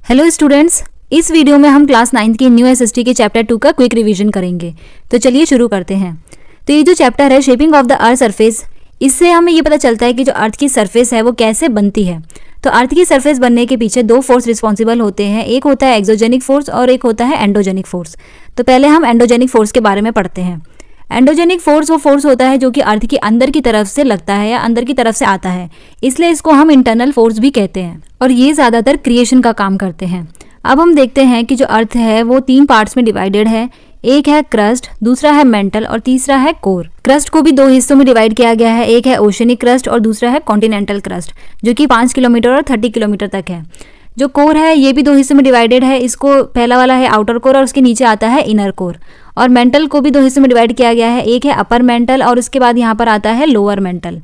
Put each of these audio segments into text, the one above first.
Hello students, इस video में हम क्लास 9 की न्यू एसएसटी के चैप्टर 2 का क्विक रिवीजन करेंगे। तो चलिए शुरू करते हैं। तो ये जो चैप्टर है shaping of the earth surface, इससे हमें ये पता चलता है कि जो अर्थ की सरफेस है वो कैसे बनती है। तो अर्थ की सरफेस बनने के पीछे दो फोर्स रिस्पॉन्सिबल होते हैं, एक होता है एक्सोजेनिक फोर्स और एक होता है एंडोजेनिक फोर्स। तो पहले हम एंडोजेनिक फोर्स के बारे में पढ़ते हैं। एंडोजेनिक फोर्स वो फोर्स होता है जो कि अर्थ की अंदर की तरफ से लगता है या अंदर की तरफ से आता है, इसलिए इसको हम इंटरनल फोर्स भी कहते हैं और ये ज़्यादातर क्रिएशन का काम करते हैं। अब हम देखते हैं कि जो अर्थ है वो 3 पार्ट्स में डिवाइडेड है। एक है क्रस्ट, दूसरा है मेंटल और तीसरा है कोर। क्रस्ट को भी 2 हिस्सों में डिवाइड किया गया है, एक है ओशनिक क्रस्ट और दूसरा है कॉन्टिनेंटल क्रस्ट, जो कि 5 किलोमीटर और 30 किलोमीटर तक है। जो कोर है ये भी 2 हिस्सों में डिवाइडेड है, इसको पहला वाला है आउटर कोर और उसके नीचे आता है इनर कोर। और मेंटल को भी 2 हिस्सों में डिवाइड किया गया है, एक है अपर मेंटल और उसके बाद यहाँ पर आता है लोअर मेंटल।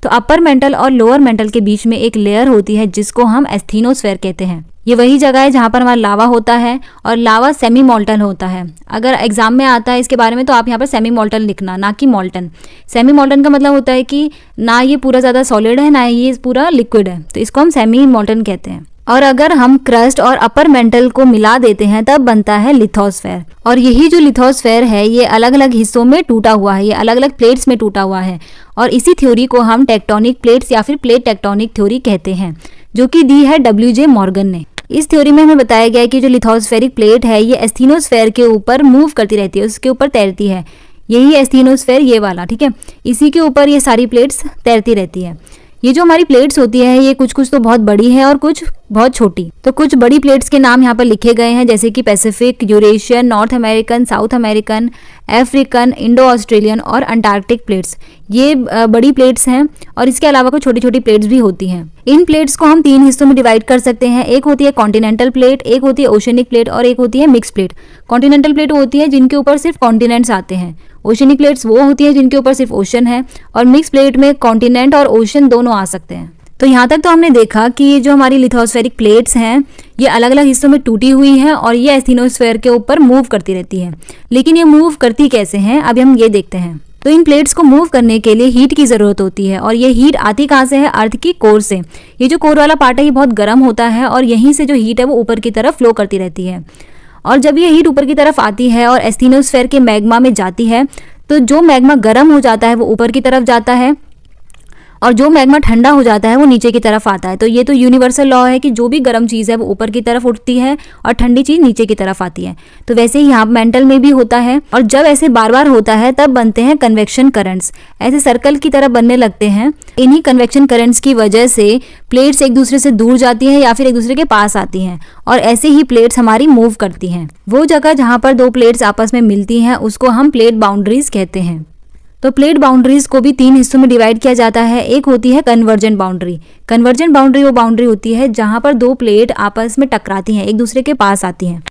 तो अपर मेंटल और लोअर मेंटल के बीच में एक लेयर होती है जिसको हम एस्थीनोस्फेयर कहते हैं। ये वही जगह है जहाँ पर हमारा लावा होता है और लावा सेमी मोल्टन होता है। अगर एग्जाम में आता है इसके बारे में तो आप यहाँ पर सेमी मोल्टन लिखना, ना कि मोल्टन। सेमी मोल्टन का मतलब होता है कि ना ये पूरा ज़्यादा सॉलिड है ना ये पूरा लिक्विड है, तो इसको हम सेमी मोल्टन कहते हैं। और अगर हम क्रस्ट और अपर मेंटल को मिला देते हैं तब बनता है लिथोस्फेयर। और यही जो लिथोस्फेयर है ये अलग अलग हिस्सों में टूटा हुआ है, ये अलग अलग प्लेट्स में टूटा हुआ है और इसी थ्योरी को हम टेक्टोनिक प्लेट्स या फिर प्लेट टेक्टोनिक थ्योरी कहते हैं, जो कि दी है WJ मॉर्गन ने। इस थ्योरी में हमें बताया गया है कि जो लिथोस्फेरिक प्लेट है ये एस्थीनोस्फेयर के ऊपर मूव करती रहती है, उसके ऊपर तैरती है। यही एस्थीनोस्फेयर ये वाला, ठीक है, इसी के ऊपर ये सारी प्लेट्स तैरती रहती है। ये जो हमारी प्लेट्स होती है ये कुछ कुछ तो बहुत बड़ी है और कुछ बहुत छोटी। तो कुछ बड़ी प्लेट्स के नाम यहाँ पर लिखे गए हैं, जैसे कि Pacific, Eurasian, north American, south American, African, Indo Australian और अंटार्कटिक प्लेट्स, ये बड़ी प्लेट्स हैं। और इसके अलावा कुछ छोटी छोटी प्लेट्स भी होती हैं। इन प्लेट्स को हम 3 हिस्सों में डिवाइड कर सकते हैं, एक होती है कॉन्टिनेंटल प्लेट, एक होती है ओशनिक प्लेट और एक होती है मिक्स प्लेट। कॉन्टिनेंटल प्लेट होती है जिनके ऊपर सिर्फ कॉन्टिनेंट्स आते हैं, ओशनिक प्लेट्स वो होती है जिनके ऊपर सिर्फ ओशन है और मिक्स प्लेट में कॉन्टिनेंट और ओशन दोनों आ सकते हैं। तो यहाँ तक तो हमने देखा कि ये जो हमारी लिथोस्फेरिक प्लेट्स हैं ये अलग अलग हिस्सों में टूटी हुई हैं और ये एस्थीनोस्फेयर के ऊपर मूव करती रहती है। लेकिन ये मूव करती कैसे हैं, अभी हम ये देखते हैं। तो इन प्लेट्स को मूव करने के लिए हीट की ज़रूरत होती है और ये हीट आती कहाँ से है, अर्थ की कोर से। ये जो कोर वाला पार्ट है ये बहुत गर्म होता है और यहीं से जो हीट है वो ऊपर की तरफ फ्लो करती रहती है। और जब ये हीट ऊपर की तरफ आती है और एस्थीनोस्फेयर के मैग्मा में जाती है तो जो मैग्मा गर्म हो जाता है वो ऊपर की तरफ जाता है और जो मैग्मा ठंडा हो जाता है वो नीचे की तरफ आता है। तो ये तो यूनिवर्सल लॉ है कि जो भी गर्म चीज़ है वो ऊपर की तरफ उठती है और ठंडी चीज़ नीचे की तरफ आती है। तो वैसे ही यहाँ मेंटल में भी होता है और जब ऐसे बार बार होता है तब बनते हैं कन्वेक्शन करंट्स, ऐसे सर्कल की तरह बनने लगते हैं। इन्हीं कन्वेक्शन करंट्स की वजह से प्लेट्स एक दूसरे से दूर जाती हैं या फिर एक दूसरे के पास आती हैं और ऐसे ही प्लेट्स हमारी मूव करती हैं। वो जगह जहाँ पर 2 प्लेट्स आपस में मिलती हैं उसको हम प्लेट बाउंड्रीज कहते हैं। तो प्लेट बाउंड्रीज को भी 3 हिस्सों में डिवाइड किया जाता है। एक होती है कन्वर्जेंट बाउंड्री। कन्वर्जेंट बाउंड्री वो बाउंड्री होती है जहां पर 2 प्लेट आपस में टकराती हैं, एक दूसरे के पास आती हैं।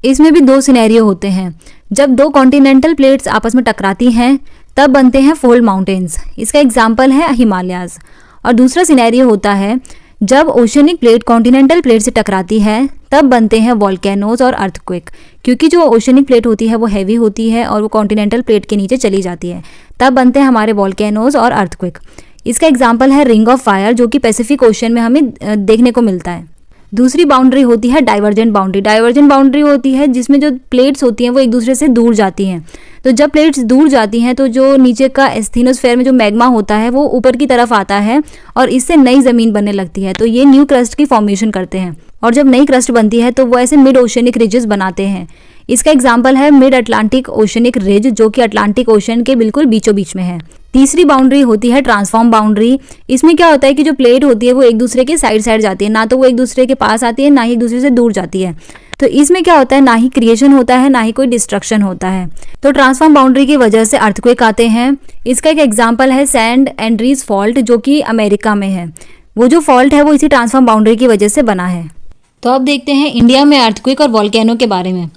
इसमें भी 2 सिनेरियो होते हैं। जब 2 कॉन्टिनेंटल प्लेट्स आपस में टकराती हैं तब बनते हैं फोल्ड माउंटेन्स, इसका एग्जाम्पल है हिमालयाज। और दूसरा सिनेरियो होता है जब ओशनिक प्लेट कॉन्टिनेंटल प्लेट से टकराती है तब बनते हैं वॉल्केनोज और अर्थक्वेक, क्योंकि जो ओशनिक प्लेट होती है वो हैवी होती है और वो कॉन्टिनेंटल प्लेट के नीचे चली जाती है, तब बनते हैं हमारे वॉल्केनोज और अर्थक्वेक। इसका एग्जाम्पल है रिंग ऑफ फायर, जो कि पैसिफिक ओशन में हमें देखने को मिलता है। दूसरी बाउंड्री होती है डाइवर्जेंट बाउंड्री। डाइवर्जेंट बाउंड्री होती है जिसमें जो प्लेट्स होती हैं वो एक दूसरे से दूर जाती हैं। तो जब प्लेट्स दूर जाती हैं तो जो नीचे का एस्थीनोस्फेयर में जो मैग्मा होता है वो ऊपर की तरफ आता है और इससे नई ज़मीन बनने लगती है। तो ये न्यू क्रस्ट की फॉर्मेशन करते हैं और जब नई क्रस्ट बनती है तो वो ऐसे मिड ओशनिक रिजेस बनाते हैं। इसका एग्जाम्पल है मिड अटलांटिक ओशनिक रिज, जो कि अटलांटिक ओशन के बिल्कुल बीचों बीच में है। तीसरी बाउंड्री होती है ट्रांसफॉर्म बाउंड्री। इसमें क्या होता है कि जो प्लेट होती है वो एक दूसरे के साइड साइड जाती है, ना तो वो एक दूसरे के पास आती है ना ही एक दूसरे से दूर जाती है। तो इसमें क्या होता है, ना ही क्रिएशन होता है ना ही कोई डिस्ट्रक्शन होता है। तो ट्रांसफॉर्म बाउंड्री की वजह से अर्थक्वेक आते हैं। इसका एक एग्जाम्पल है सैंड एंड्रीज फॉल्ट, जो कि अमेरिका में है। वो जो फॉल्ट है वो इसी ट्रांसफॉर्म बाउंड्री की वजह से बना है। तो अब देखते हैं इंडिया में अर्थक्वेक और वॉल्केनो के बारे में।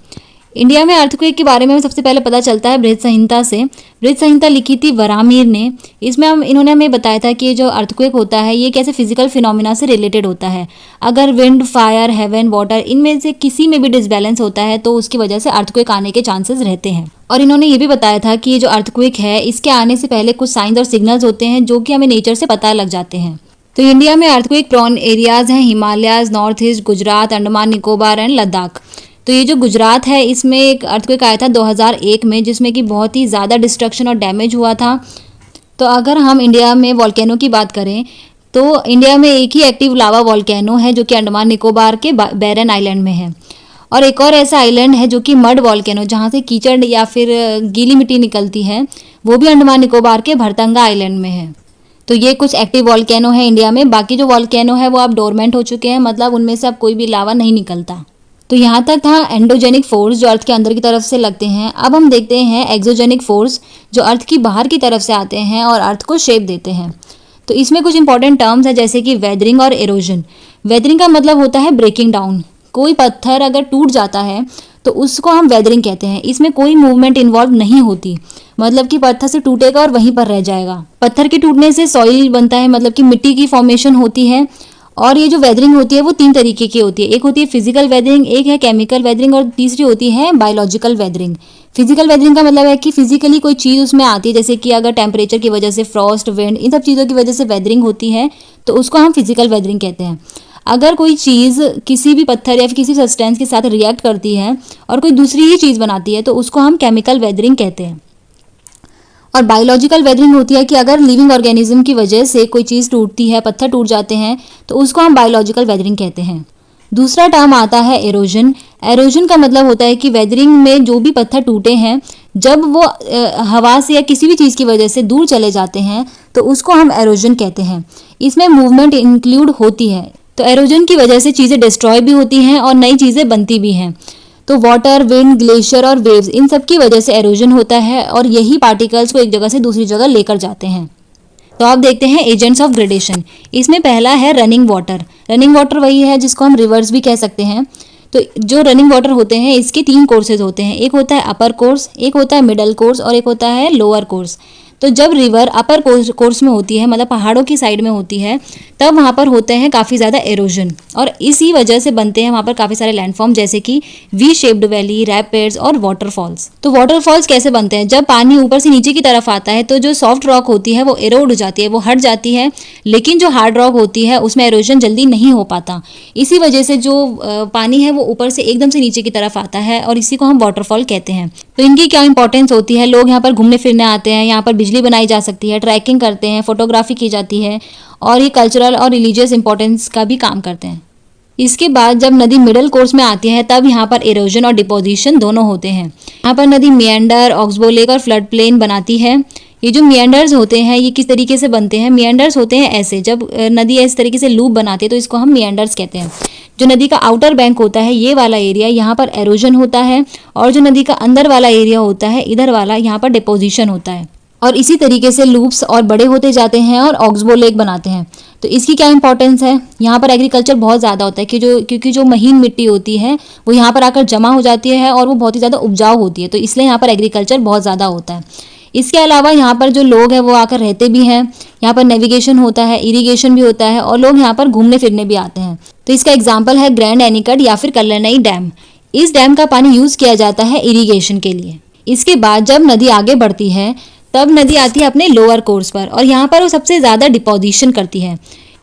इंडिया में अर्थक्वेक के बारे में सबसे पहले पता चलता है बृहद संहिता से। बृहद संहिता लिखी थी वरामीर ने। इसमें इन्होंने हमें बताया था कि ये जो अर्थक्वेक होता है ये कैसे फिजिकल फिनोमिना से रिलेटेड होता है। अगर विंड, फायर, हेवन, वाटर इनमें से किसी में भी डिसबैलेंस होता है तो उसकी वजह से अर्थक्वेक आने के चांसेस रहते हैं। और इन्होंने ये भी बताया था कि ये जो अर्थक्वेक है इसके आने से पहले कुछ साइंस और सिग्नल्स होते हैं जो कि हमें नेचर से पता लग जाते हैं। तो इंडिया में अर्थक्वेक प्रोन एरियाज हैं Himalayas, north east, Gujarat, Andaman Nicobar and Ladakh. तो ये जो गुजरात है इसमें एक अर्थक्वेक आया था 2001 में, जिसमें कि बहुत ही ज़्यादा डिस्ट्रक्शन और डैमेज हुआ था। तो अगर हम इंडिया में वॉल्केनो की बात करें तो इंडिया में एक ही एक्टिव लावा वॉल्केनो है जो कि अंडमान निकोबार के बैरन आइलैंड में है, और एक और ऐसा आइलैंड है जो कि मड वॉल्केनो, जहाँ से कीचड़ या फिर गीली मिट्टी निकलती है, वो भी अंडमान निकोबार के भरतंगा आइलैंड में है। तो ये कुछ एक्टिव वॉल्केनो है इंडिया में। बाकी जो वॉल्केनो है वो अब डोरमेंट हो चुके हैं, मतलब उनमें से अब कोई भी लावा नहीं निकलता। तो यहाँ तक था एंडोजेनिक फोर्स जो अर्थ के अंदर की तरफ से लगते हैं। अब हम देखते हैं एक्सोजेनिक फोर्स जो अर्थ की बाहर की तरफ से आते हैं और अर्थ को शेप देते हैं। तो इसमें कुछ इंपॉर्टेंट टर्म्स है जैसे कि वेदरिंग और एरोजन। वेदरिंग का मतलब होता है ब्रेकिंग डाउन। कोई पत्थर अगर टूट जाता है तो उसको हम वेदरिंग कहते हैं। इसमें कोई मूवमेंट इन्वॉल्व नहीं होती, मतलब कि पत्थर से टूटेगा और वहीं पर रह जाएगा। पत्थर के टूटने से सॉइल बनता है, मतलब कि मिट्टी की फॉर्मेशन होती है। और ये जो वेदरिंग होती है वो 3 तरीके की होती है। एक होती है फिजिकल वेदरिंग, एक है केमिकल वेदरिंग और तीसरी होती है बायोलॉजिकल वेदरिंग। फिजिकल वेदरिंग का मतलब है कि फिजिकली कोई चीज़ उसमें आती है, जैसे कि अगर टेम्परेचर की वजह से, फ्रॉस्ट, विंड, इन सब चीज़ों की वजह से वेदरिंग होती है तो उसको हम फिजिकल वेदरिंग कहते हैं। अगर कोई चीज़ किसी भी पत्थर या फिर किसी सब्सटेंस के साथ रिएक्ट करती है और कोई दूसरी ही चीज़ बनाती है तो उसको हम केमिकल वेदरिंग कहते हैं। और बायोलॉजिकल वेदरिंग होती है कि अगर लिविंग ऑर्गेनिज्म की वजह से कोई चीज़ टूटती है, पत्थर टूट जाते हैं, तो उसको हम बायोलॉजिकल वेदरिंग कहते हैं। दूसरा टर्म आता है एरोजन। एरोजन का मतलब होता है कि वेदरिंग में जो भी पत्थर टूटे हैं, जब वो हवा से या किसी भी चीज़ की वजह से दूर चले जाते हैं तो उसको हम एरोजन कहते हैं। इसमें मूवमेंट इंक्लूड होती है। तो एरोजन की वजह से चीज़ें डिस्ट्रॉय भी होती हैं और नई चीज़ें बनती भी हैं। तो वाटर, विंड, ग्लेशियर और वेव्स, इन सब की वजह से एरोजन होता है और यही पार्टिकल्स को एक जगह से दूसरी जगह लेकर जाते हैं। तो आप देखते हैं एजेंट्स ऑफ ग्रेडेशन। इसमें पहला है रनिंग वाटर। रनिंग वाटर वही है जिसको हम रिवर्स भी कह सकते हैं। तो जो रनिंग वाटर होते हैं इसके 3 कोर्सेज होते हैं। एक होता है अपर कोर्स, एक होता है मिडल कोर्स और एक होता है लोअर कोर्स। तो जब रिवर अपर कोर्स में होती है, मतलब पहाड़ों की साइड में होती है, तब वहाँ पर होते हैं काफ़ी ज़्यादा एरोजन और इसी वजह से बनते हैं वहाँ पर काफ़ी सारे लैंडफॉर्म जैसे कि वी शेप्ड वैली, रैपिड्स और वाटरफॉल्स। तो वाटरफॉल्स कैसे बनते हैं? जब पानी ऊपर से नीचे की तरफ आता है तो जो सॉफ्ट रॉक होती है वो एरोड हो जाती है, वो हट जाती है, लेकिन जो हार्ड रॉक होती है उसमें एरोजन जल्दी नहीं हो पाता। इसी वजह से जो पानी है वो ऊपर से एकदम से नीचे की तरफ आता है और इसी को हम वाटरफॉल कहते हैं। तो इनकी क्या इंपॉर्टेंस होती है? लोग यहाँ पर घूमने फिरने आते हैं, यहाँ पर बिजली बनाई जा सकती है, ट्रैकिंग करते हैं, फोटोग्राफी की जाती है और ये कल्चरल और रिलीजियस इंपॉर्टेंस का भी काम करते हैं। इसके बाद जब नदी मिडल कोर्स में आती है तब यहाँ पर एरोजन और डिपोजिशन दोनों होते हैं। यहाँ पर नदी मिएंडर, ऑक्सबो लेक और फ्लड प्लेन बनाती है। ये जो मिएंडर्स होते हैं ये किस तरीके से बनते हैं? मिएंडर्स होते हैं ऐसे, जब नदी इस तरीके से लूप बनाती है तो इसको हम मिएंडर्स कहते हैं। जो नदी का आउटर बैंक होता है ये वाला एरिया, यहाँ पर एरोजन होता है, और जो नदी का अंदर वाला एरिया होता है इधर वाला, यहाँ पर डिपोजिशन होता है। और इसी तरीके से लूप्स और बड़े होते जाते हैं और ऑक्सबो लेक बनाते हैं। तो इसकी क्या इंपॉर्टेंस है? यहाँ पर एग्रीकल्चर बहुत ज़्यादा होता है क्योंकि जो महीन मिट्टी होती है वो यहाँ पर आकर जमा हो जाती है और वो बहुत ही ज़्यादा उपजाऊ होती है, तो इसलिए यहाँ पर एग्रीकल्चर बहुत ज़्यादा होता है। इसके अलावा यहाँ पर जो लोग हैं वो आकर रहते भी हैं। यहाँ पर नेविगेशन होता है, इरिगेशन भी होता है और लोग यहाँ पर घूमने फिरने भी आते हैं। तो इसका एग्जाम्पल है ग्रैंड एनीकट या फिर कल्लरनई डैम। इस डैम का पानी यूज़ किया जाता है इरीगेशन के लिए। इसके बाद जब नदी आगे बढ़ती है तब नदी आती है अपने लोअर कोर्स पर और यहाँ पर वो सबसे ज़्यादा डिपोजिशन करती है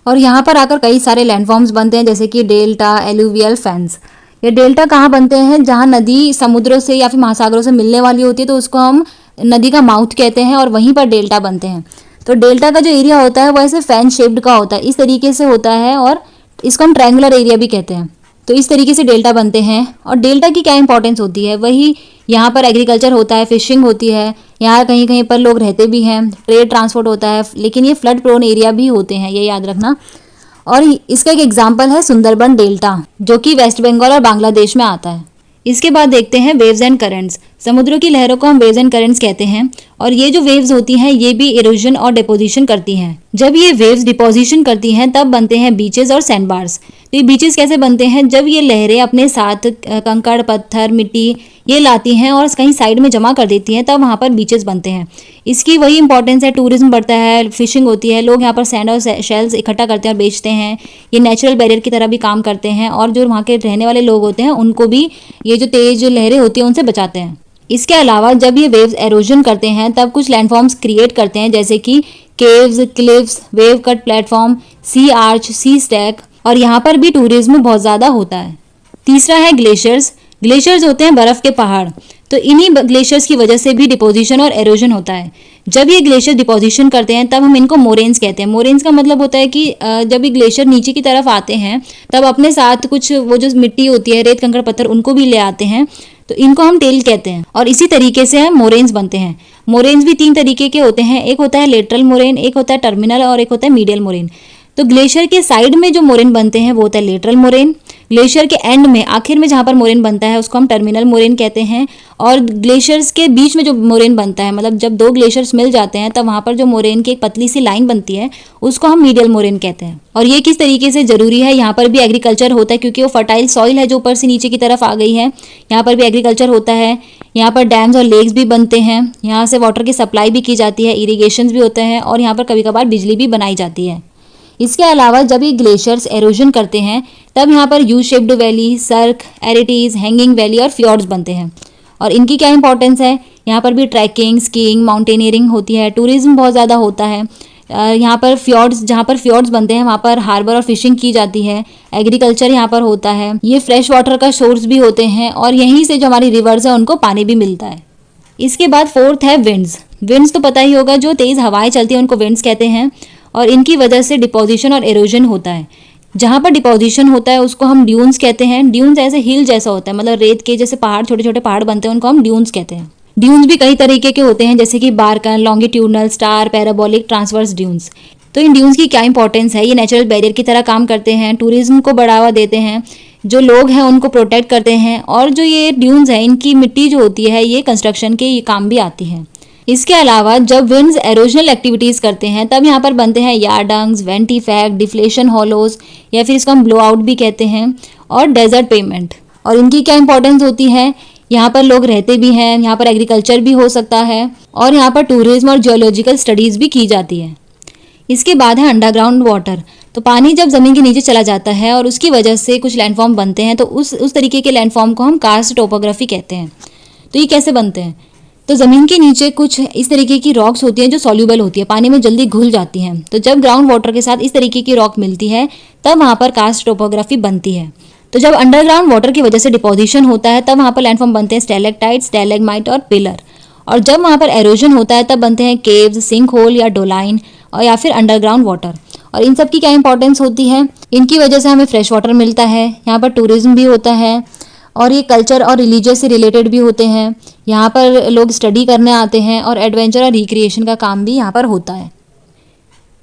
और यहाँ पर आकर कई सारे लैंडफॉर्म्स बनते हैं जैसे कि डेल्टा, एलुवियल, फैंस। ये डेल्टा कहाँ बनते हैं? जहाँ नदी समुद्रों से या फिर महासागरों से मिलने वाली होती है तो उसको हम नदी का माउथ कहते हैं और वहीं पर डेल्टा बनते हैं। तो डेल्टा का जो एरिया होता है वो ऐसे फैन शेप्ड का होता है, इस तरीके से होता है और इसको हम ट्रायंगुलर एरिया भी कहते हैं। तो इस तरीके से डेल्टा बनते हैं। और डेल्टा की क्या इंपॉर्टेंस होती है? वही यहाँ पर एग्रीकल्चर होता है, फिशिंग होती है, यहाँ कहीं कहीं पर लोग रहते भी हैं, ट्रेड ट्रांसपोर्ट होता है, लेकिन ये फ्लड प्रोन एरिया भी होते हैं, ये याद रखना। और इसका एक एग्जाम्पल है सुंदरबन डेल्टा जो कि वेस्ट बंगाल और बांग्लादेश में आता है। इसके बाद देखते हैं वेव्स एंड करंट्स। समुद्रों की लहरों को हम वेव्स एंड करंट्स कहते हैं और ये जो वेव्स होती हैं ये भी इरोजन और डिपोजिशन करती हैं। जब ये वेव्स डिपोजिशन करती हैं तब बनते हैं बीचेस और सैंड बार्स। तो ये बीचेस कैसे बनते हैं? जब ये लहरें अपने साथ कंकड़, पत्थर, मिट्टी ये लाती हैं और कहीं साइड में जमा कर देती हैं, तब वहाँ पर बीचेस बनते हैं। इसकी वही इंपॉर्टेंस है, टूरिज्म बढ़ता है, फिशिंग होती है, लोग यहाँ पर सैंड और शेल्स इकट्ठा करते हैं और बेचते हैं। ये नेचुरल बैरियर की तरह भी काम करते हैं और जो वहाँ के रहने वाले लोग होते हैं उनको भी ये जो तेज लहरें होती हैं उनसे बचाते हैं। इसके अलावा जब ये वेव्स एरोजन करते हैं तब कुछ लैंडफॉर्म्स क्रिएट करते हैं जैसे कि caves, cliffs, wave cut platform, sea arch, sea stack, और यहाँ पर भी टूरिज्म बहुत ज़्यादा होता है। तीसरा है ग्लेशियर्स। ग्लेशियर्स होते हैं बर्फ़ के पहाड़। तो इन्हीं ग्लेशियर्स की वजह से भी डिपोजिशन और एरोजन होता है। जब ये ग्लेशियर डिपोजिशन करते हैं तब हम इनको मोरेन्स कहते हैं। मोरेन्स का मतलब होता है कि जब ये ग्लेशियर नीचे की तरफ आते हैं तब अपने साथ कुछ वो जो मिट्टी होती है, रेत कंकड़ पत्थर, उनको भी ले आते हैं। तो इनको हम टेल कहते हैं और इसी तरीके से हम मोरेन्स बनते हैं। मोरेन्स भी 3 तरीके के होते हैं, एक होता है लेटरल मोरेन, एक होता है टर्मिनल और एक होता है मीडियल मोरेन। तो ग्लेशियर के साइड में जो मोरेन बनते हैं वो होता है लेटरल मोरेन। ग्लेशियर के एंड में, आखिर में जहाँ पर मोरेन बनता है उसको हम टर्मिनल मोरेन कहते हैं। और ग्लेशियर्स के बीच में जो मोरेन बनता है, मतलब जब 2 ग्लेशियर्स मिल जाते हैं तब वहाँ पर जो मोरेन की एक पतली सी लाइन बनती है उसको हम मीडियल मोरेन कहते हैं। और ये किस तरीके से जरूरी है, यहाँ पर भी एग्रीकल्चर होता है क्योंकि वो फर्टाइल सॉइल है जो ऊपर से नीचे की तरफ आ गई है। यहाँ पर भी एग्रीकल्चर होता है। यहाँ पर डैम्स और लेक्स भी बनते हैं, यहाँ से वाटर की सप्लाई भी की जाती है, इरीगेशन भी होते हैं और यहाँ पर कभी कभार बिजली भी बनाई जाती है। इसके अलावा जब ये ग्लेशियर्स एरोजन करते हैं तब यहाँ पर यू शेप्ड वैली, सर्क, एरिटीज, हैंगिंग वैली और फ्योर्ड्स बनते हैं। और इनकी क्या इंपॉर्टेंस है, यहाँ पर भी ट्रैकिंग, स्कीइंग, माउंटेनियरिंग होती है, टूरिज्म बहुत ज़्यादा होता है। यहाँ पर फ्योर्ड्स, जहाँ पर फ्योर्ड्स बनते हैं वहाँ पर हार्बर और फिशिंग की जाती है, एग्रीकल्चर यहाँ पर होता है। ये फ्रेश वाटर का सोर्स भी होते हैं और यहीं से जो हमारी रिवर्स है उनको पानी भी मिलता है। इसके बाद 4th है विंड्स। विंड्स तो पता ही होगा, जो तेज़ हवाएं चलती हैं उनको विंड्स कहते हैं और इनकी वजह से डिपोजिशन और एरोजन होता है। जहाँ पर डिपोजिशन होता है उसको हम ड्यून्स कहते हैं। ड्यून्स ऐसे हिल जैसा होता है, मतलब रेत के जैसे पहाड़, छोटे छोटे पहाड़ बनते हैं, उनको हम ड्यून्स कहते हैं। ड्यून्स भी कई तरीके के होते हैं जैसे कि barchan, longitudinal, star, parabolic, transverse dunes. तो इन ड्यून्स की क्या इंपॉर्टेंस है, ये नेचुरल बैरियर की तरह काम करते हैं, टूरिज्म को बढ़ावा देते हैं, जो लोग हैं उनको प्रोटेक्ट करते हैं और जो ये ड्यून्स हैं इनकी मिट्टी जो होती है ये कंस्ट्रक्शन के ये काम भी आती है। इसके अलावा जब विंड्स एरोजनल एक्टिविटीज़ करते हैं तब यहाँ पर बनते हैं यार्डंग्स, वेंटिफैक्ट, डिफ्लेशन हॉलोज या फिर इसको हम ब्लो आउट भी कहते हैं, और डेजर्ट पेमेंट। और इनकी क्या इंपॉर्टेंस होती है, यहाँ पर लोग रहते भी हैं, यहाँ पर एग्रीकल्चर भी हो सकता है और यहाँ पर टूरिज्म और जियोलॉजिकल स्टडीज़ भी की जाती है। इसके बाद है अंडरग्राउंड वाटर। तो पानी जब ज़मीन के नीचे चला जाता है और उसकी वजह से कुछ लैंडफॉर्म बनते हैं तो उस तरीके के लैंडफॉर्म को हम कार्स्ट टोपोग्राफी कहते हैं। तो ये कैसे बनते हैं, तो ज़मीन के नीचे कुछ इस तरीके की रॉक्स होती हैं जो सॉल्यूबल होती है, पानी में जल्दी घुल जाती हैं। तो जब ग्राउंड वाटर के साथ इस तरीके की रॉक मिलती है तब वहाँ पर कार्स्ट टोपोग्राफी बनती है। तो जब अंडरग्राउंड वाटर की वजह से डिपोजिशन होता है तब वहाँ पर लैंडफॉर्म बनते हैं स्टैलेक्टाइट, स्टैलेग्माइट और पिलर। और जब वहाँ पर एरोजन होता है तब बनते हैं केव्स, सिंक होल या डोलाइन और या फिर अंडरग्राउंड वाटर। और इन सब की क्या इंपॉर्टेंस होती है, इनकी वजह से हमें फ्रेश वाटर मिलता है, यहाँ पर टूरिज्म भी होता है और ये कल्चर और रिलीजियस से रिलेटेड भी होते हैं। यहाँ पर लोग स्टडी करने आते हैं और एडवेंचर और रिक्रिएशन का काम भी यहाँ पर होता है।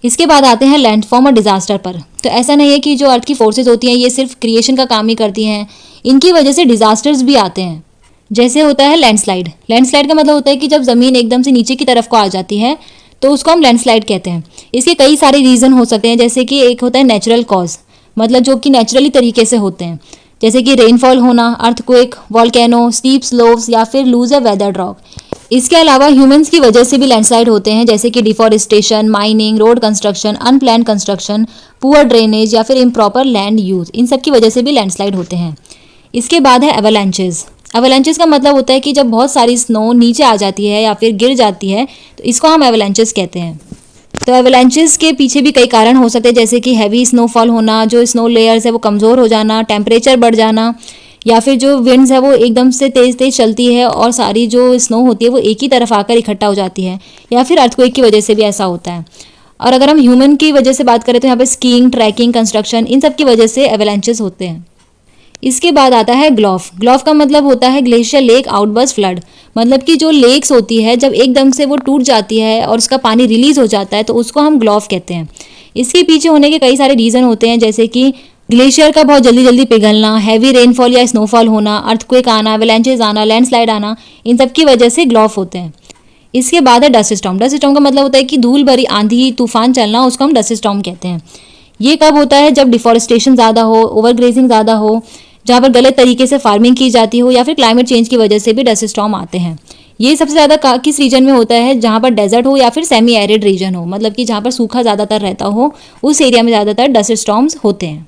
इसके बाद आते हैं लैंडफॉर्म और डिजास्टर पर। तो ऐसा नहीं है कि जो अर्थ की फोर्सेज होती हैं ये सिर्फ क्रिएशन का काम ही करती हैं, इनकी वजह से डिजास्टर्स भी आते हैं। जैसे होता है लैंडस्लाइड। लैंडस्लाइड का मतलब होता है कि जब ज़मीन एकदम से नीचे की तरफ को आ जाती है तो उसको हम लैंडस्लाइड कहते हैं। इसके कई सारे रीज़न हो सकते हैं, जैसे कि एक होता है नेचुरल कॉज, मतलब जो कि नेचुरली तरीके से होते हैं, जैसे कि रेनफॉल होना, अर्थक्वेक, वॉल्केनो, स्टीप स्लोप्स या फिर लूज या वेदर ड्रॉप। इसके अलावा ह्यूमंस की वजह से भी लैंडस्लाइड होते हैं, जैसे कि deforestation, mining, road construction, unplanned construction, poor drainage या फिर इम्प्रॉपर लैंड यूज, इन सब की वजह से भी लैंडस्लाइड होते हैं। इसके बाद है एवलांचेस। एवलांचेस का मतलब होता है कि जब बहुत सारी स्नो नीचे आ जाती है या फिर गिर जाती है तो इसको हम एवलांचेस कहते हैं। तो एवलांचेस के पीछे भी कई कारण हो सकते हैं, जैसे कि हैवी स्नोफॉल होना, जो स्नो लेयर्स है वो कमज़ोर हो जाना, टेम्परेचर बढ़ जाना, या फिर जो विंड्स है वो एकदम से तेज़ तेज़ चलती है और सारी जो स्नो होती है वो एक ही तरफ आकर इकट्ठा हो जाती है, या फिर अर्थक्वेक की वजह से भी ऐसा होता है। और अगर हम ह्यूमन की वजह से बात करें तो यहाँ पे स्कीइंग, ट्रैकिंग, कंस्ट्रक्शन, इन सब की वजह से एवलांचेस होते हैं। इसके बाद आता है ग्लॉफ। ग्लॉफ का मतलब होता है ग्लेशियर लेक आउटबर्स्ट फ्लड, मतलब कि जो लेक्स होती है जब एकदम से वो टूट जाती है और उसका पानी रिलीज हो जाता है तो उसको हम ग्लॉफ कहते हैं। इसके पीछे होने के कई सारे रीज़न होते हैं, जैसे कि ग्लेशियर का बहुत जल्दी जल्दी पिघलना, हैवी रेनफॉल या स्नोफॉल होना, अर्थक्वेक आना, एवलांचेस आना, लैंडस्लाइड आना, इन सब की वजह से ग्लॉफ होते हैं। इसके बाद है डस्ट स्टॉर्म। डस्ट स्टॉर्म का मतलब होता है कि धूल भरी आंधी तूफान चलना, उसको हम डस्ट स्टॉर्म कहते हैं। ये कब होता है, जब डिफॉरेस्टेशन ज़्यादा हो, ओवरग्रेजिंग ज़्यादा हो, जहाँ पर गलत तरीके से फार्मिंग की जाती हो, या फिर क्लाइमेट चेंज की वजह से भी डस्ट स्टॉर्म आते हैं। ये सबसे ज़्यादा किस रीजन में होता है, जहाँ पर डेजर्ट हो या फिर सेमी एरिड रीजन हो, मतलब कि जहाँ पर सूखा ज़्यादातर रहता हो, उस एरिया में ज़्यादातर डस्ट स्टॉर्म्स होते हैं।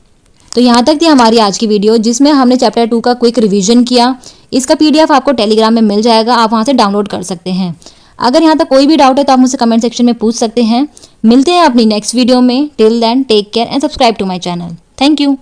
तो यहाँ तक थी हमारी आज की वीडियो, जिसमें हमने चैप्टर 2 का क्विक रिवीजन किया। इसका PDF आपको टेलीग्राम में मिल जाएगा, आप वहाँ से डाउनलोड कर सकते हैं। अगर यहाँ तक कोई भी डाउट है तो आप मुझसे कमेंट सेक्शन में पूछ सकते हैं। मिलते हैं अपनी नेक्स्ट वीडियो में। Till then take care and subscribe to my channel. Thank you.